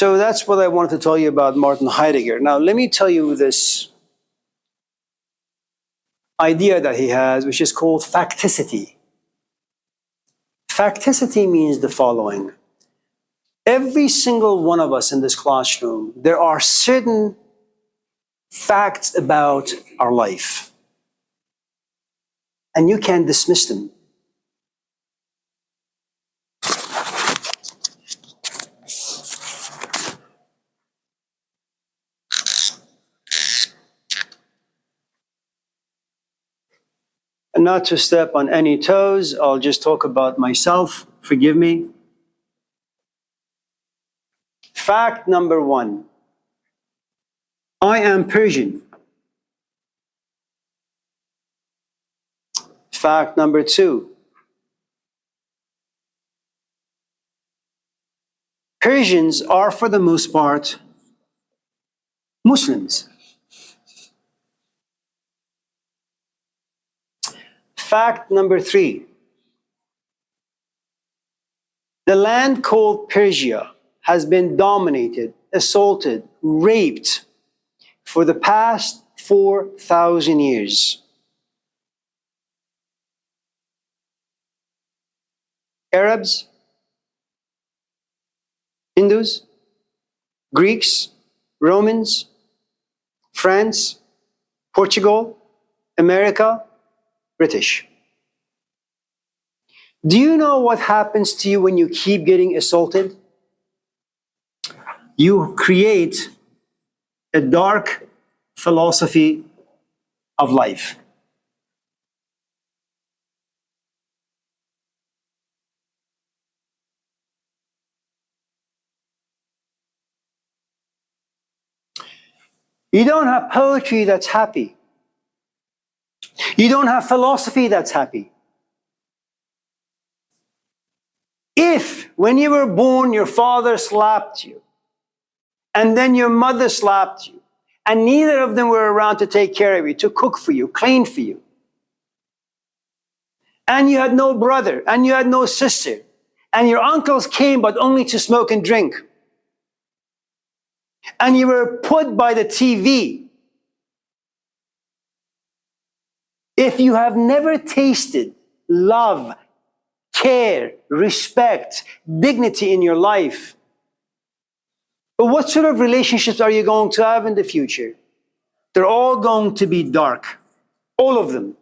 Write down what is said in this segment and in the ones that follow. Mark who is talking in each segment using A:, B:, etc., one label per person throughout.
A: So that's what I wanted to tell you about Martin Heidegger. Now, let me tell you this idea that he has, which is called facticity. Facticity means the following. Every single one of us in this classroom, there are certain facts about our life, and you can't dismiss them. And not to step on any toes, I'll just talk about myself. Forgive me. Fact number one, I am Persian. Fact number two, Persians are for the most part Muslims. Fact number three, the land called Persia has been dominated, assaulted, raped for the past 4,000 years. Arabs, Hindus, Greeks, Romans, France, Portugal, America, British. Do you know what happens to you when you keep getting assaulted? You create a dark philosophy of life. You don't have poetry that's happy. You don't have philosophy that's happy. If, when you were born, your father slapped you, and then your mother slapped you, and neither of them were around to take care of you, to cook for you, clean for you, and you had no brother, and you had no sister, and your uncles came but only to smoke and drink, and you were put by the TV, if you have never tasted love, care, respect, dignity in your life, but what sort of relationships are you going to have in the future? They're all going to be dark. All of them.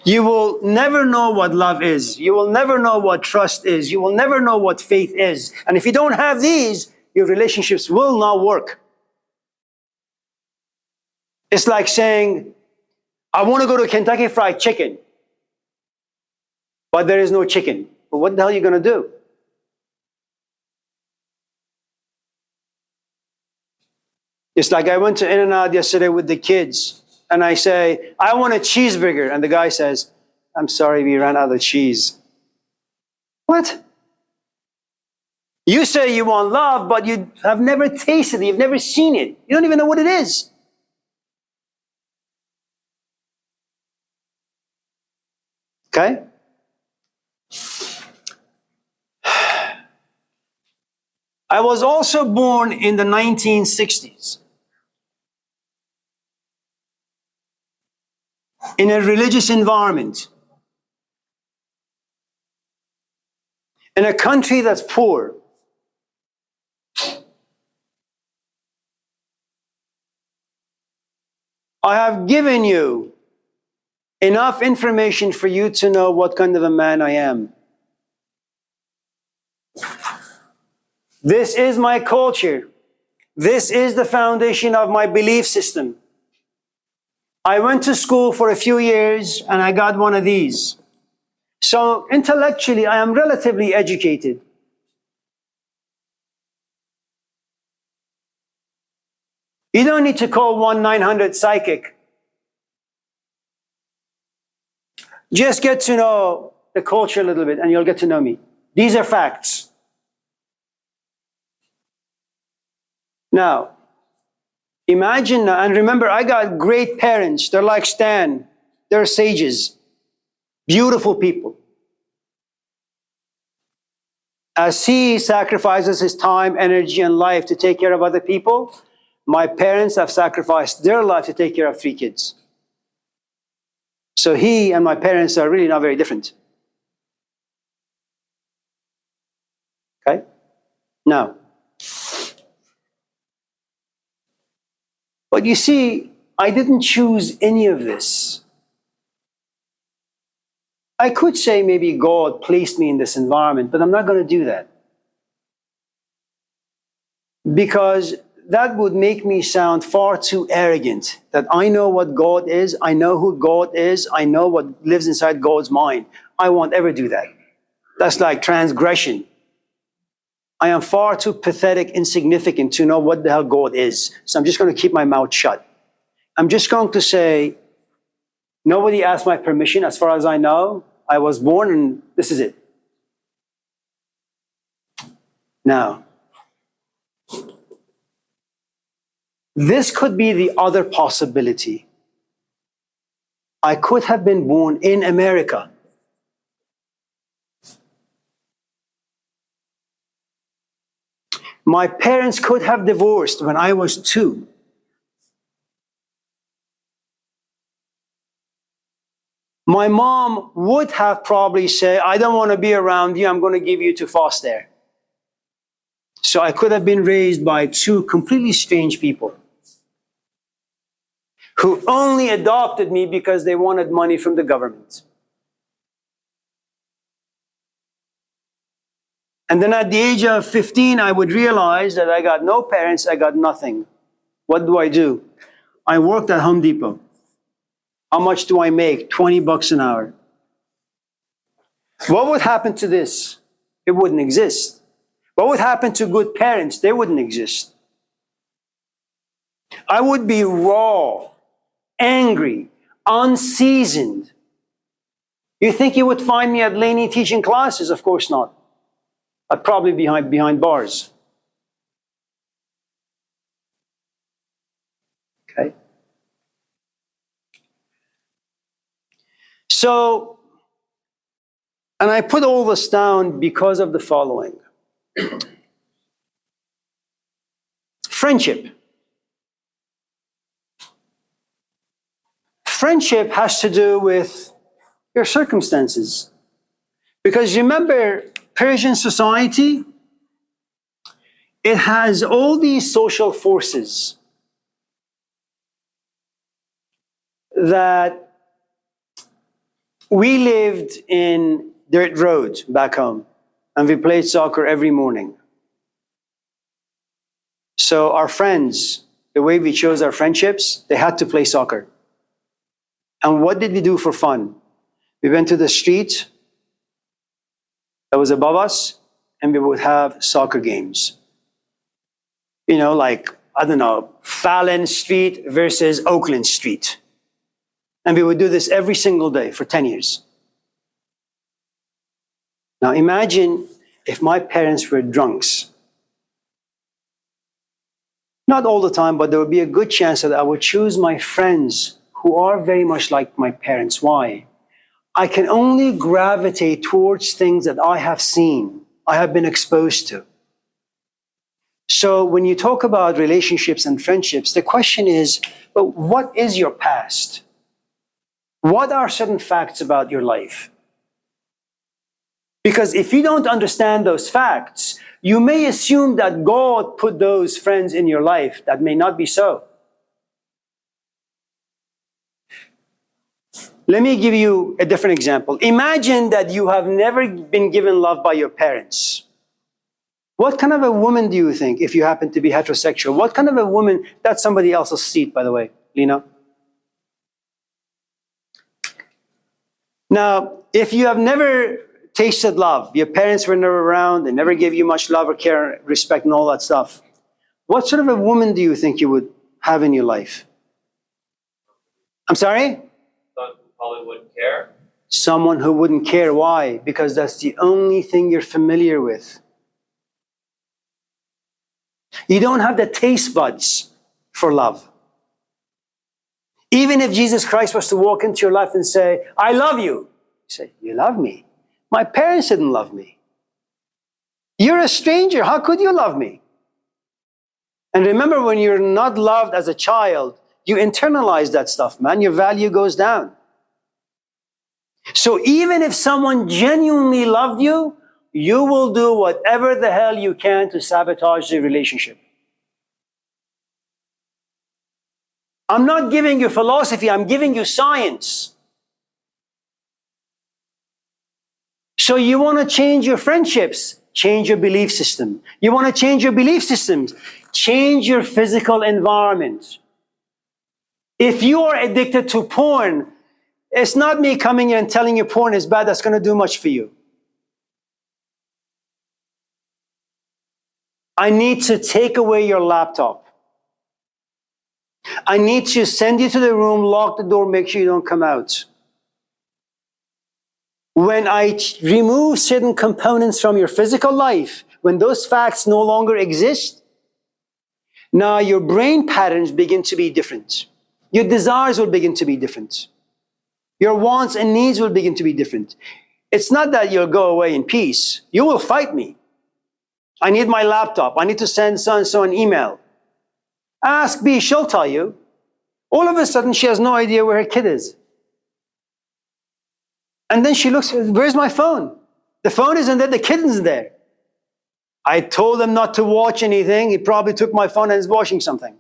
A: You will never know what love is. You will never know what trust is. You will never know what faith is. And if you don't have these, your relationships will not work. It's like saying, I want to go to Kentucky Fried Chicken, but there is no chicken. But what the hell are you going to do? It's like I went to In-N-Out yesterday with the kids, and I say, I want a cheeseburger. And the guy says, I'm sorry, we ran out of cheese. What? You say you want love, but you have never tasted it. You've never seen it. You don't even know what it is. Okay? I was also born in the 1960s in a religious environment, in a country that's poor. I have given you enough information for you to know what kind of a man I am. This is my culture. This is the foundation of my belief system. I went to school for a few years and I got one of these. So intellectually, I am relatively educated. You don't need to call 1-900 psychic. Just get to know the culture a little bit and you'll get to know me. These are facts. Now, imagine, and remember, I got great parents. They're like Stan. They're sages. Beautiful people. As he sacrifices his time, energy, and life to take care of other people, my parents have sacrificed their life to take care of 3 kids. So he and my parents are really not very different. Okay? Now, but you see, I didn't choose any of this. I could say maybe God placed me in this environment, but I'm not going to do that. Because that would make me sound far too arrogant, that I know what God is, I know who God is, I know what lives inside God's mind. I won't ever do that. That's like transgression. I am far too pathetic, insignificant to know what the hell God is. So I'm just going to keep my mouth shut. I'm just going to say, nobody asked my permission. As far as I know, I was born and this is it. Now, this could be the other possibility. I could have been born in America. My parents could have divorced when I was 2. My mom would have probably said, I don't want to be around you, I'm going to give you to foster. So I could have been raised by 2 completely strange people who only adopted me because they wanted money from the government. And then at the age of 15, I would realize that I got no parents, I got nothing. What do? I worked at Home Depot. How much do I make? $20 an hour. What would happen to this? It wouldn't exist. What would happen to good parents? They wouldn't exist. I would be raw, angry, unseasoned. You think you would find me at Laney teaching classes? Of course not. I'd probably be behind bars. Okay? So, and I put all this down because of the following. Friendship. Friendship has to do with your circumstances. Because remember, Persian society, it has all these social forces that we lived in dirt roads back home, and we played soccer every morning. So our friends, the way we chose our friendships, they had to play soccer. And what did we do for fun? We went to the street that was above us, and we would have soccer games. You know, like, I don't know, Fallon Street versus Oakland Street. And we would do this every single day for 10 years. Now imagine if my parents were drunks. Not all the time, but there would be a good chance that I would choose my friends who are very much like my parents. Why? I can only gravitate towards things that I have seen, I have been exposed to. So when you talk about relationships and friendships, the question is, but what is your past? What are certain facts about your life? Because if you don't understand those facts, you may assume that God put those friends in your life. That may not be so. Let me give you a different example. Imagine that you have never been given love by your parents. What kind of a woman do you think, if you happen to be heterosexual? What kind of a woman, that's somebody else's seat, by the way, Lena. Now, if you have never tasted love, your parents were never around, they never gave you much love or care, respect, and all that stuff, what sort of a woman do you think you would have in your life? I'm sorry?
B: Someone who probably wouldn't care.
A: Someone who wouldn't care. Why? Because that's the only thing you're familiar with. You don't have the taste buds for love. Even if Jesus Christ was to walk into your life and say, I love you. You say, you love me? My parents didn't love me. You're a stranger. How could you love me? And remember, when you're not loved as a child, you internalize that stuff, man. Your value goes down. So even if someone genuinely loved you, you will do whatever the hell you can to sabotage the relationship. I'm not giving you philosophy, I'm giving you science. So you want to change your friendships, change your belief system. You want to change your belief systems, change your physical environment. If you are addicted to porn, it's not me coming in and telling you porn is bad, that's going to do much for you. I need to take away your laptop. I need to send you to the room, lock the door, make sure you don't come out. When I remove certain components from your physical life, when those facts no longer exist, now your brain patterns begin to be different. Your desires will begin to be different. Your wants and needs will begin to be different. It's not that you'll go away in peace. You will fight me. I need my laptop. I need to send so-and-so an email. Ask B, she'll tell you. All of a sudden, she has no idea where her kid is. And then she looks, where's my phone? The phone isn't there, the kid isn't there. I told him not to watch anything. He probably took my phone and is watching something.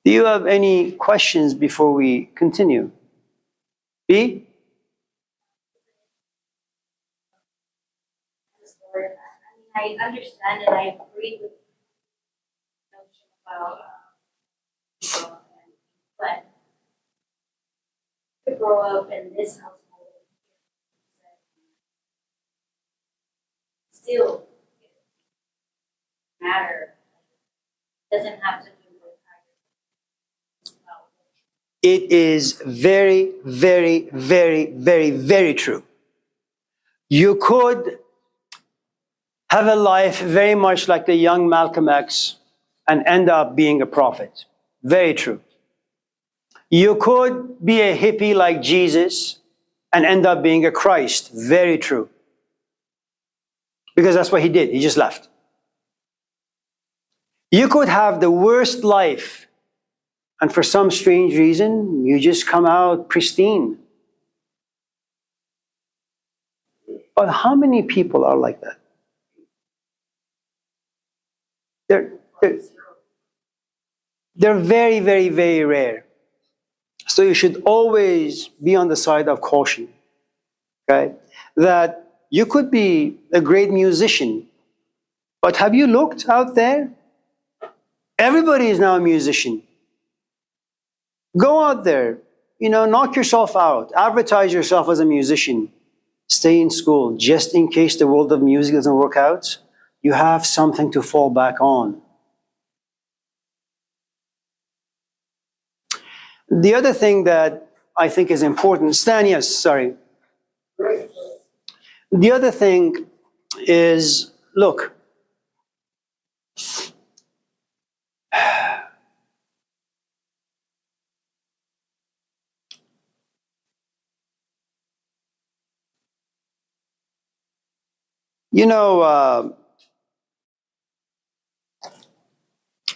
A: Do you have any questions before we continue? B?
C: I understand and I agree with the notion about but to grow up in this household still matter. Doesn't have to do with
A: It is very, very, very, very, very true. You could have a life very much like the young Malcolm X and end up being a prophet. Very true. You could be a hippie like Jesus and end up being a Christ. Very true. Because that's what he did. He just left. You could have the worst life, and for some strange reason, you just come out pristine. But how many people are like that? They're very, very, very rare. So you should always be on the side of caution, okay? That you could be a great musician, but have you looked out there? Everybody is now a musician. Go out there, knock yourself out, advertise yourself as a musician, stay in school, just in case the world of music doesn't work out, you have something to fall back on. The other thing that I think is important, Stan, yes, sorry. The other thing is, look,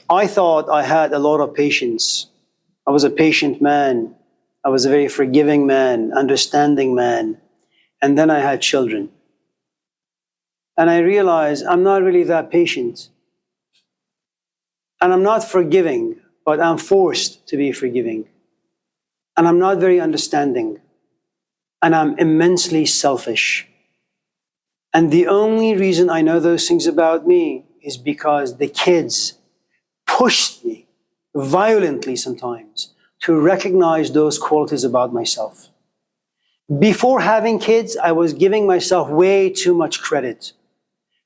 A: I thought I had a lot of patience. I was a patient man. I was a very forgiving man, understanding man. And then I had children. And I realized I'm not really that patient. And I'm not forgiving, but I'm forced to be forgiving. And I'm not very understanding. And I'm immensely selfish. And the only reason I know those things about me is because the kids pushed me violently sometimes to recognize those qualities about myself. Before having kids, I was giving myself way too much credit.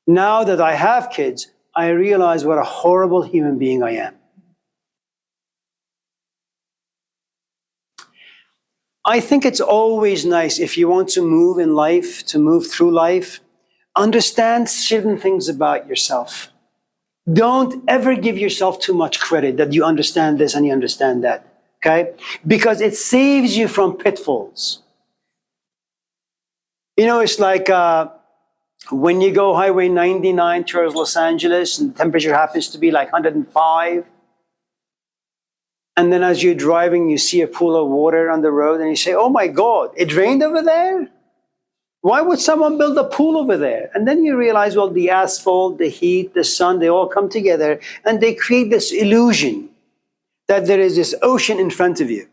A: Now that I have kids, I realize what a horrible human being I am. I think it's always nice, if you want to move in life, to move through life, understand certain things about yourself. Don't ever give yourself too much credit that you understand this and you understand that. okay? Because it saves you from pitfalls. You know, it's like when you go Highway 99 towards Los Angeles and the temperature happens to be like 105, and then as you're driving, you see a pool of water on the road and you say, oh my God, it rained over there? Why would someone build a pool over there? And then you realize, well, the asphalt, the heat, the sun, they all come together and they create this illusion that there is this ocean in front of you.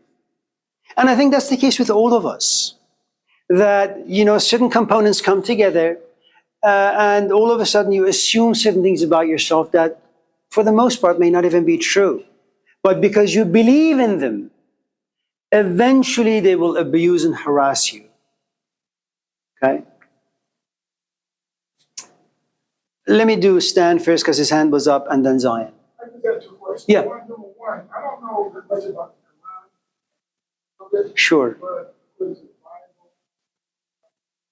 A: And I think that's the case with all of us. That, you know, certain components come together and all of a sudden you assume certain things about yourself that for the most part may not even be true. But because you believe in them, eventually they will abuse and harass you. Okay? Let me do Stan first because his hand was up, and then Zion.
D: I just got 2 questions.
A: Yeah.
D: Number one, I don't know that much about the Quran.
A: Sure.
D: But what is it, Bible?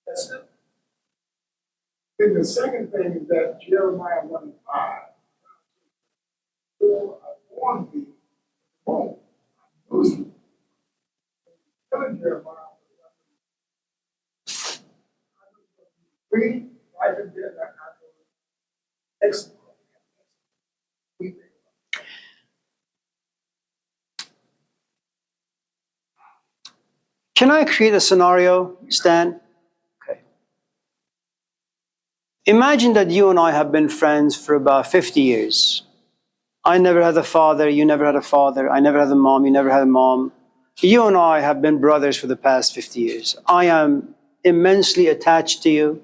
D: That's it. Then the second thing is that Jeremiah 1:5. For I warned thee, won't I knew you. Telling Jeremiah, free, life and death, I know. Excellent.
A: Can I create a scenario, Stan? Okay. Imagine that you and I have been friends for about 50 years. I never had a father, you never had a father. I never had a mom, you never had a mom. You and I have been brothers for the past 50 years. I am immensely attached to you,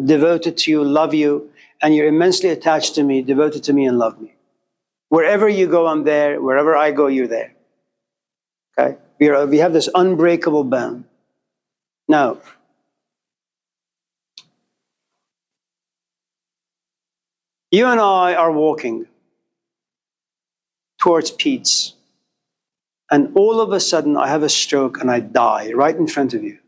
A: devoted to you, love you, and you're immensely attached to me, devoted to me, and love me. Wherever you go, I'm there. Wherever I go, you're there. Okay? We have this unbreakable bond. Now, you and I are walking towards Pete's, and all of a sudden I have a stroke and I die right in front of you.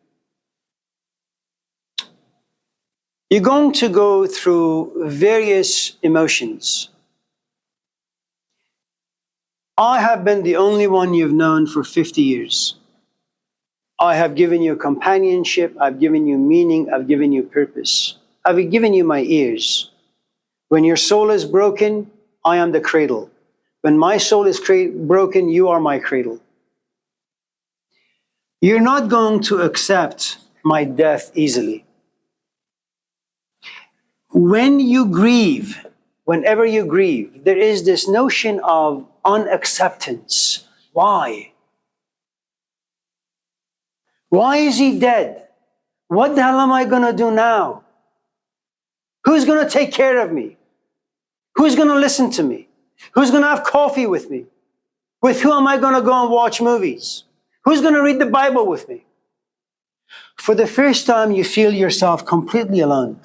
A: You're going to go through various emotions. I have been the only one you've known for 50 years. I have given you companionship, I've given you meaning, I've given you purpose. I've given you my ears. When your soul is broken, I am the cradle. When my soul is broken, you are my cradle. You're not going to accept my death easily. When you grieve, whenever you grieve, there is this notion of unacceptance. Why? Why is he dead? What the hell am I going to do now? Who's going to take care of me? Who's going to listen to me? Who's going to have coffee with me? With who am I going to go and watch movies? Who's going to read the Bible with me? For the first time, you feel yourself completely alone.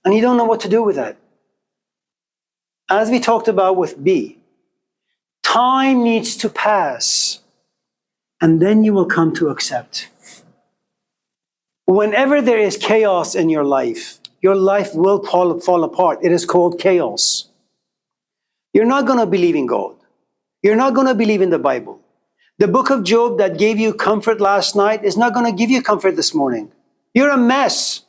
A: And you don't know what to do with that. As we talked about with B, time needs to pass, and then you will come to accept. Whenever there is chaos in your life will fall apart. It is called chaos. You're not going to believe in God. You're not going to believe in the Bible. The book of Job that gave you comfort last night is not going to give you comfort this morning. You're a mess.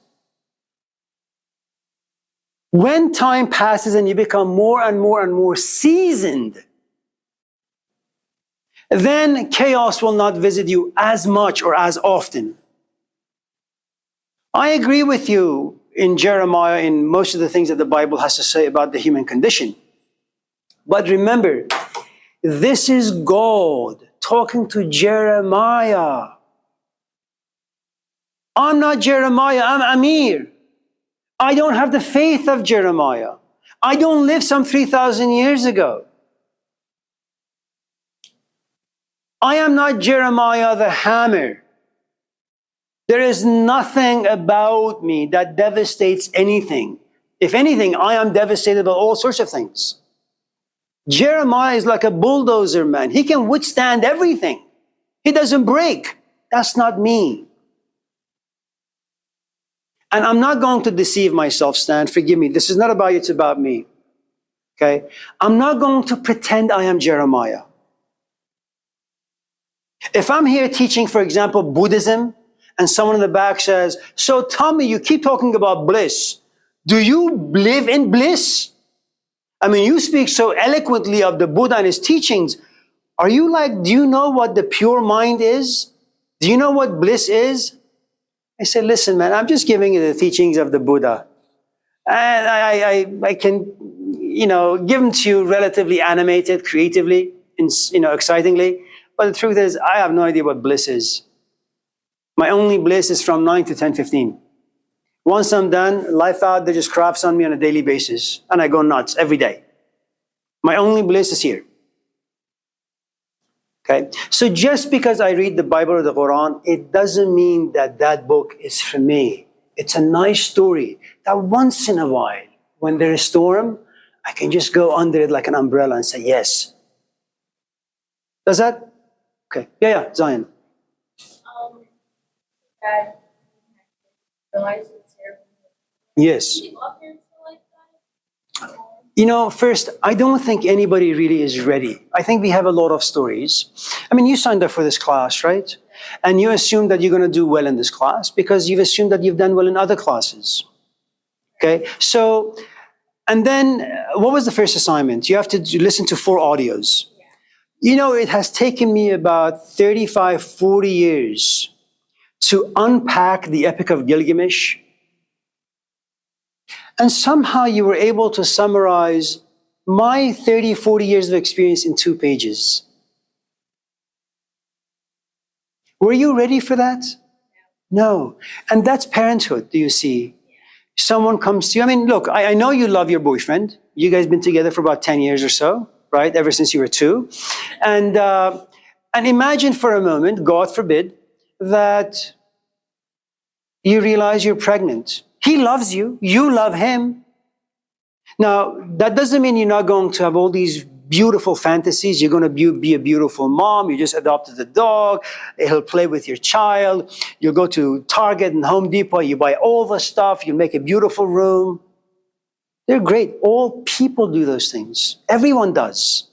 A: When time passes and you become more and more and more seasoned, then chaos will not visit you as much or as often. I agree with you in Jeremiah in most of the things that the Bible has to say about the human condition. But remember, this is God talking to Jeremiah. I'm not Jeremiah, I'm Amir. I don't have the faith of Jeremiah. I don't live some 3,000 years ago. I am not Jeremiah the hammer. There is nothing about me that devastates anything. If anything, I am devastated by all sorts of things. Jeremiah is like a bulldozer, man. He can withstand everything. He doesn't break. That's not me. And I'm not going to deceive myself, Stan. Forgive me. This is not about you, it's about me. Okay? I'm not going to pretend I am Jeremiah. If I'm here teaching, for example, Buddhism, and someone in the back says, so Tommy, you keep talking about bliss. Do you live in bliss? I mean, you speak so eloquently of the Buddha and his teachings. Are you like, do you know what the pure mind is? Do you know what bliss is? I said, listen, man, I'm just giving you the teachings of the Buddha. And I can, give them to you relatively animated, creatively, excitingly. But the truth is, I have no idea what bliss is. My only bliss is from 9 to 10:15. Once I'm done, life out there just craps on me on a daily basis. And I go nuts every day. My only bliss is here. Okay? So just because I read the Bible or the Quran, it doesn't mean that that book is for me. It's a nice story that once in a while, when there's a storm, I can just go under it like an umbrella and say, yes. Does that? Okay. Yeah, Zion.
C: That realize it's terrible.
A: Yes.
C: Do you all parents feel like that?
A: First, I don't think anybody really is ready. I think we have a lot of stories. I mean, you signed up for this class, right? And you assume that you're going to do well in this class because you've assumed that you've done well in other classes. Okay? So, and then what was the first assignment? You have to listen to 4 audios. It has taken me about 35, 40 years to unpack the Epic of Gilgamesh. And somehow you were able to summarize my 30, 40 years of experience in 2 pages. Were you ready for that? No. And that's parenthood, do you see? Someone comes to you. I mean, look, I know you love your boyfriend. You guys been together for about 10 years or so, right? Ever since you were 2. And imagine for a moment, God forbid, that you realize you're pregnant. He loves you. You love him. Now, that doesn't mean you're not going to have all these beautiful fantasies. You're going to be a beautiful mom. You just adopted a dog. He'll play with your child. You'll go to Target and Home Depot. You buy all the stuff. You make a beautiful room. They're great. All people do those things. Everyone does.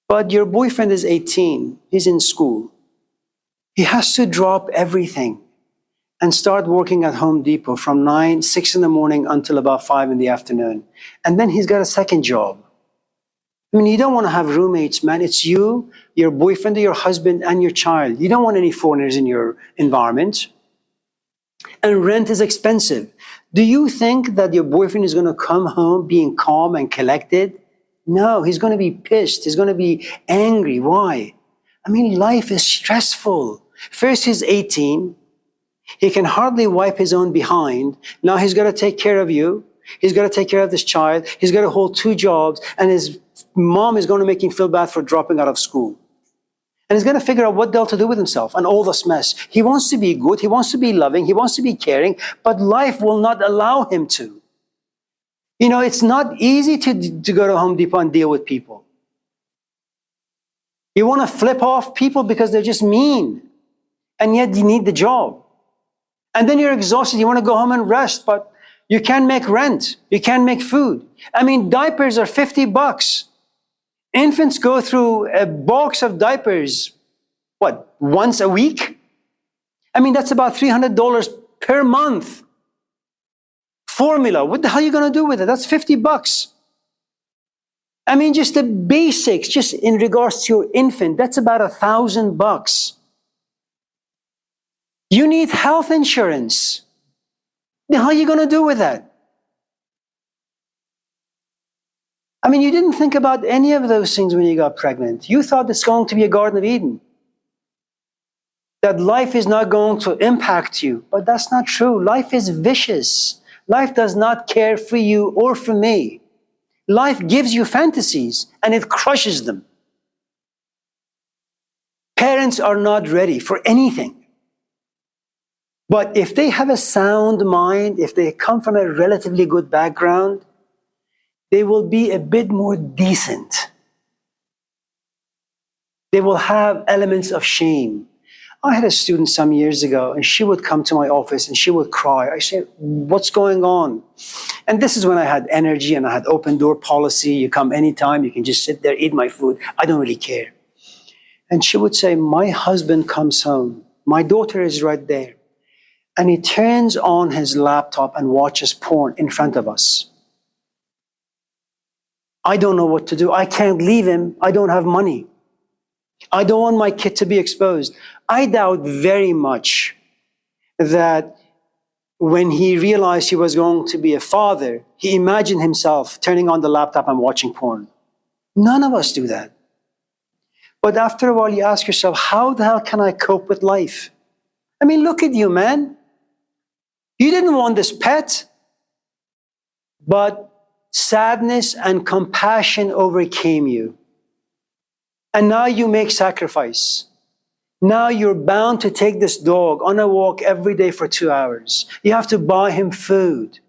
A: But your boyfriend is 18. He's in school. He has to drop everything and start working at Home Depot from 6 in the morning until about 5 in the afternoon. And then he's got a second job. I mean, you don't want to have roommates, man. It's you, your boyfriend, or your husband, and your child. You don't want any foreigners in your environment. And rent is expensive. Do you think that your boyfriend is going to come home being calm and collected? No, he's going to be pissed. He's going to be angry. Why? I mean, life is stressful. First, he's 18. He can hardly wipe his own behind. Now he's got to take care of you. He's got to take care of this child. He's got to hold 2 jobs. And his mom is going to make him feel bad for dropping out of school. And he's going to figure out what the hell to do with himself and all this mess. He wants to be good. He wants to be loving. He wants to be caring. But life will not allow him to. It's not easy to go to Home Depot and deal with people. You want to flip off people because they're just mean. And yet you need the job. And then you're exhausted. You want to go home and rest, but you can't make rent. You can't make food. I mean, diapers are $50. Infants go through a box of diapers, once a week? I mean, that's about $300 per month. Formula, what the hell are you going to do with it? That's $50. I mean, just the basics, just in regards to your infant, that's about $1,000. You need health insurance. The hell are you going to do with that? I mean, you didn't think about any of those things when you got pregnant. You thought it's going to be a Garden of Eden. That life is not going to impact you. But that's not true. Life is vicious. Life does not care for you or for me. Life gives you fantasies and it crushes them. Parents are not ready for anything. But if they have a sound mind, if they come from a relatively good background, they will be a bit more decent. They will have elements of shame. I had a student some years ago, and she would come to my office and she would cry. I said, what's going on? And this is when I had energy and I had open door policy. You come anytime, you can just sit there, eat my food. I don't really care. And she would say, my husband comes home. My daughter is right there. And he turns on his laptop and watches porn in front of us. I don't know what to do. I can't leave him. I don't have money. I don't want my kid to be exposed. I doubt very much that when he realized he was going to be a father, he imagined himself turning on the laptop and watching porn. None of us do that. But after a while, you ask yourself, how the hell can I cope with life? I mean, look at you, man. You didn't want this pet, but sadness and compassion overcame you. And now you make sacrifice. Now you're bound to take this dog on a walk every day for 2 hours. You have to buy him food.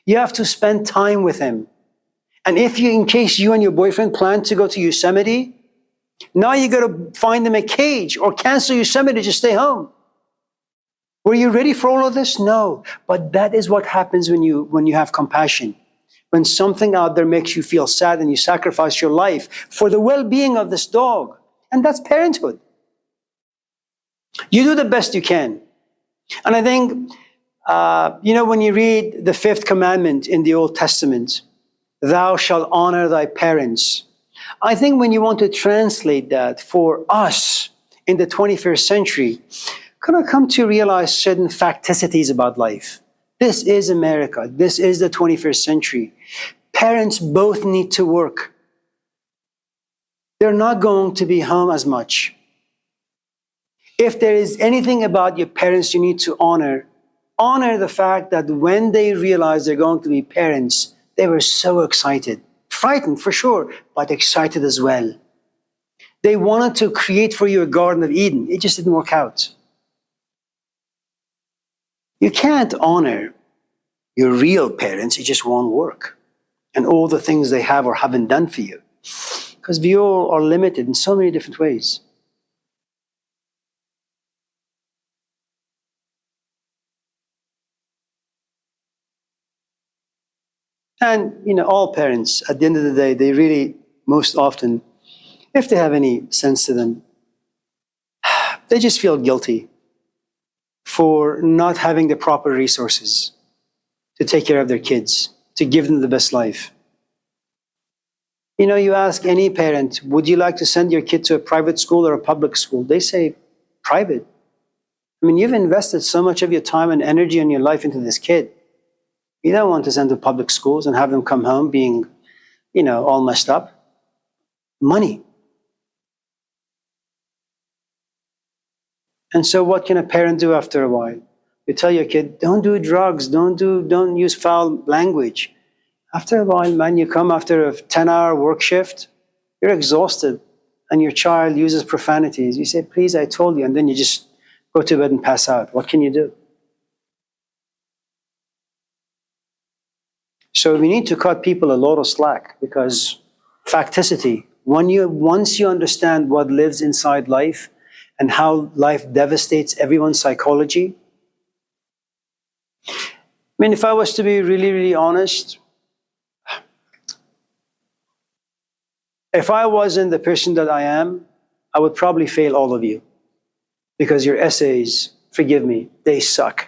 A: You have to spend time with him. And if you, in case you and your boyfriend plan to go to Yosemite, now you got to find them a cage or cancel Yosemite to stay home. Were you ready for all of this? No. But that is what happens when you have compassion. When something out there makes you feel sad and you sacrifice your life for the well-being of this dog. And that's parenthood. You do the best you can. And I think, when you read the 5th commandment in the Old Testament, thou shalt honor thy parents. I think when you want to translate that for us in the 21st century, kind of come to realize certain facticities about life. This is America. This is the 21st century. Parents both need to work. They're not going to be home as much. If there is anything about your parents you need to honor the fact that when they realized they're going to be parents, they were so excited. Frightened for sure, but excited as well. They wanted to create for you a Garden of Eden. It just didn't work out. You can't honor your real parents. It just won't work. And all the things they have or haven't done for you. Because we all are limited in so many different ways. And, all parents, at the end of the day, they really, most often, if they have any sense to them, they just feel guilty for not having the proper resources to take care of their kids, to give them the best life. You ask any parent, would you like to send your kid to a private school or a public school? They say, private. I mean, you've invested so much of your time and energy and your life into this kid. You don't want to send to public schools and have them come home being, all messed up. Money. And so what can a parent do after a while? You tell your kid, don't do drugs, don't use foul language. After a while, man, you come after a 10-hour work shift, you're exhausted, and your child uses profanities. You say, please, I told you, and then you just go to bed and pass out. What can you do? So we need to cut people a lot of slack because facticity, once you understand what lives inside life and how life devastates everyone's psychology. I mean, if I was to be really, really honest, if I wasn't the person that I am, I would probably fail all of you because your essays, forgive me, they suck.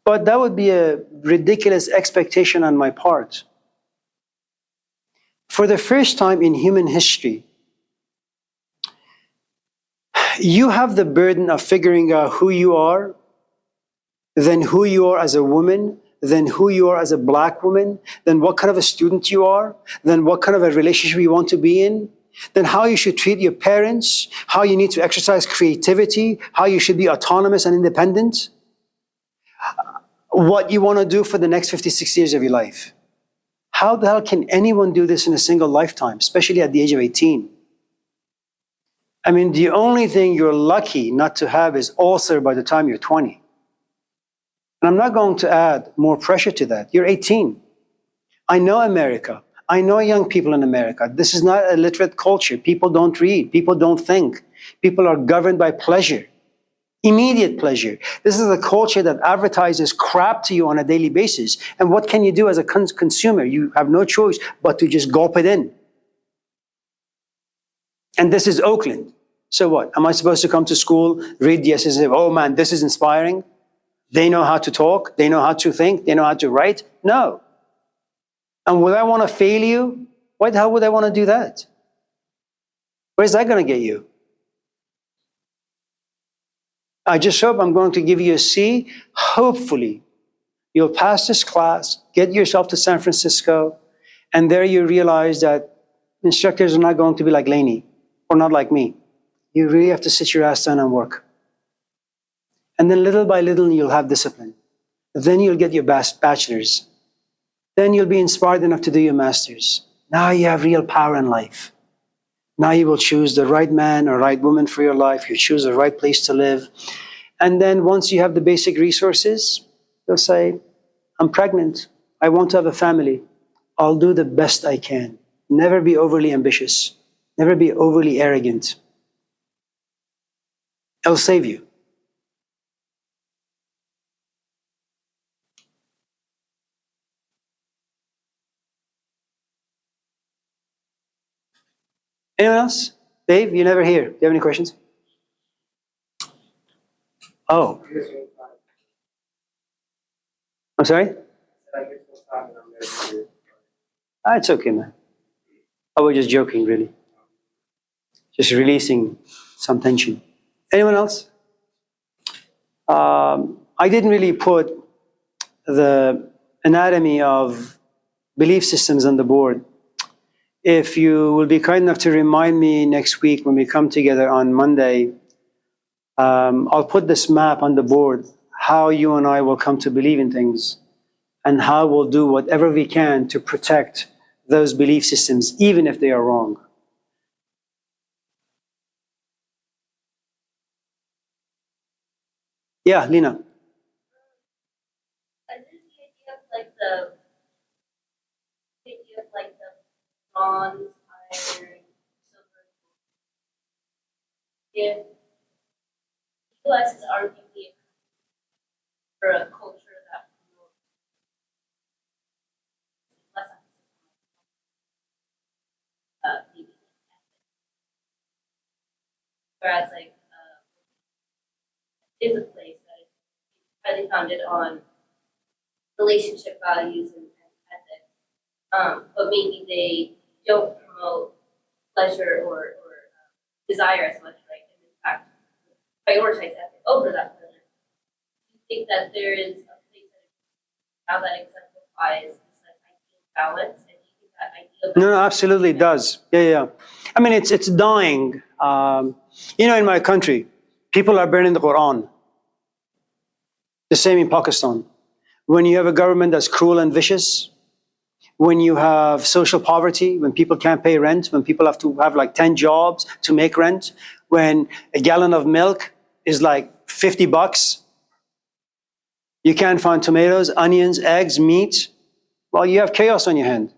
A: But that would be a ridiculous expectation on my part. For the first time in human history, you have the burden of figuring out who you are, then who you are as a woman, then who you are as a black woman, then what kind of a student you are, then what kind of a relationship you want to be in, then how you should treat your parents, how you need to exercise creativity, how you should be autonomous and independent, what you want to do for the next 56 years of your life. How the hell can anyone do this in a single lifetime, especially at the age of 18? I mean, the only thing you're lucky not to have is ulcer by the time you're 20. And I'm not going to add more pressure to that. You're 18. I know America. I know young people in America. This is not a literate culture. People don't read. People don't think. People are governed by pleasure, immediate pleasure. This is a culture that advertises crap to you on a daily basis. And what can you do as a consumer? You have no choice but to just gulp it in. And this is Oakland. So what? Am I supposed to come to school, read the essays, and say, oh man, this is inspiring? They know how to talk. They know how to think. They know how to write. No. And would I want to fail you? Why the hell would I want to do that? Where's that going to get you? I just hope I'm going to give you a C. Hopefully, you'll pass this class, get yourself to San Francisco, and there you realize that instructors are not going to be like Laney, or not like me. You really have to sit your ass down and work. And then little by little, you'll have discipline. Then you'll get your bachelor's. Then you'll be inspired enough to do your master's. Now you have real power in life. Now you will choose the right man or right woman for your life. You choose the right place to live. And then once you have the basic resources, you'll say, I'm pregnant. I want to have a family. I'll do the best I can. Never be overly ambitious. Never be overly arrogant. It'll save you. Anyone else? Dave, you're never here. Do you have any questions? Oh, I'm sorry? It's okay, man. I was just joking, really. Just releasing some tension. Anyone else? I didn't really put the anatomy of belief systems on the board. If you will be kind enough to remind me next week when we come together on Monday, I'll put this map on the board, how you and I will come to believe in things, and how we'll do whatever we can to protect those belief systems, even if they are wrong. Yeah, Lina.
C: I think the idea of like the bronze, iron, silver. If the US is arguably for a culture that promotes less emphasis on maybe ethics, whereas like is a place that is highly founded on relationship values and ethics, but maybe they don't promote pleasure or desire as much, right? And in fact, prioritize ethics over that pleasure. Do you think that there is a place how that exemplifies this like ideal balance? And do you think that ideal
A: No, absolutely it does. Yeah. I mean, it's dying. In my country, people are burning the Quran. The same in Pakistan. When you have a government that's cruel and vicious, when you have social poverty, when people can't pay rent, when people have to have like 10 jobs to make rent, when a gallon of milk is like $50, you can't find tomatoes, onions, eggs, meat, well, you have chaos on your hand.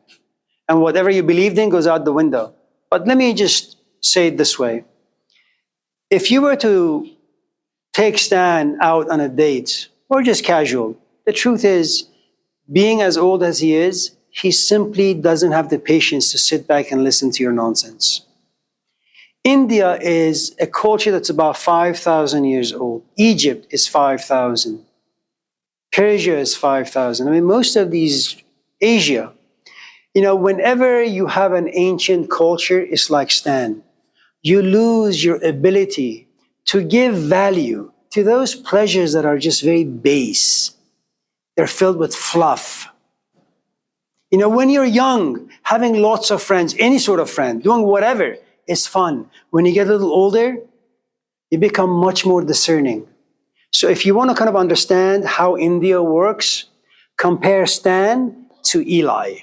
A: And whatever you believed in goes out the window. But let me just say it this way. If you were to take Stan out on a date, or just casual, the truth is, being as old as he is, he simply doesn't have the patience to sit back and listen to your nonsense. India is a culture that's about 5,000 years old. Egypt is 5,000. Persia is 5,000. I mean, most of these, Asia, whenever you have an ancient culture, it's like Stan. You lose your ability to give value to those pleasures that are just very base. They're filled with fluff. When you're young, having lots of friends, any sort of friend, doing whatever is fun. When you get a little older, you become much more discerning. So if you want to kind of understand how India works, compare Stan to Eli.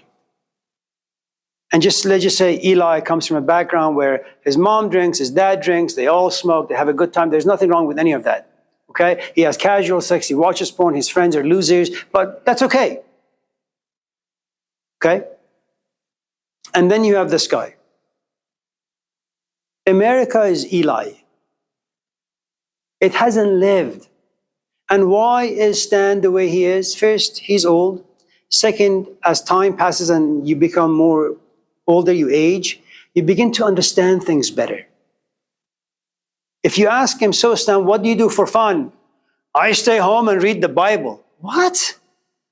A: And let's just say Eli comes from a background where his mom drinks, his dad drinks, they all smoke, they have a good time. There's nothing wrong with any of that. Okay? He has casual sex, he watches porn, his friends are losers, but that's okay. Okay? And then you have this guy. America is Eli. It hasn't lived. And why is Stan the way he is? First, he's old. Second, as time passes and you become more older, you age, you begin to understand things better. If you ask him, so Stan, what do you do for fun? I stay home and read the Bible. What?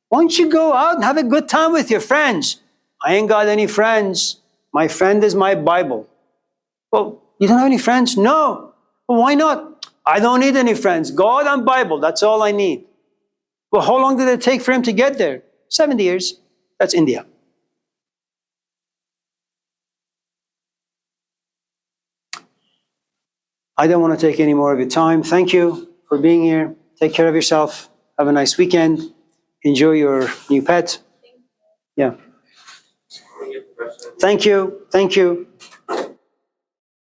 A: Why don't you go out and have a good time with your friends? I ain't got any friends. My friend is my Bible. Well, you don't have any friends? No. Well, why not? I don't need any friends. God and Bible, that's all I need. Well, how long did it take for him to get there? 70 years. That's India. I don't want to take any more of your time. Thank you for being here. Take care of yourself. Have a nice weekend. Enjoy your new pet. Yeah. Thank you. Thank you.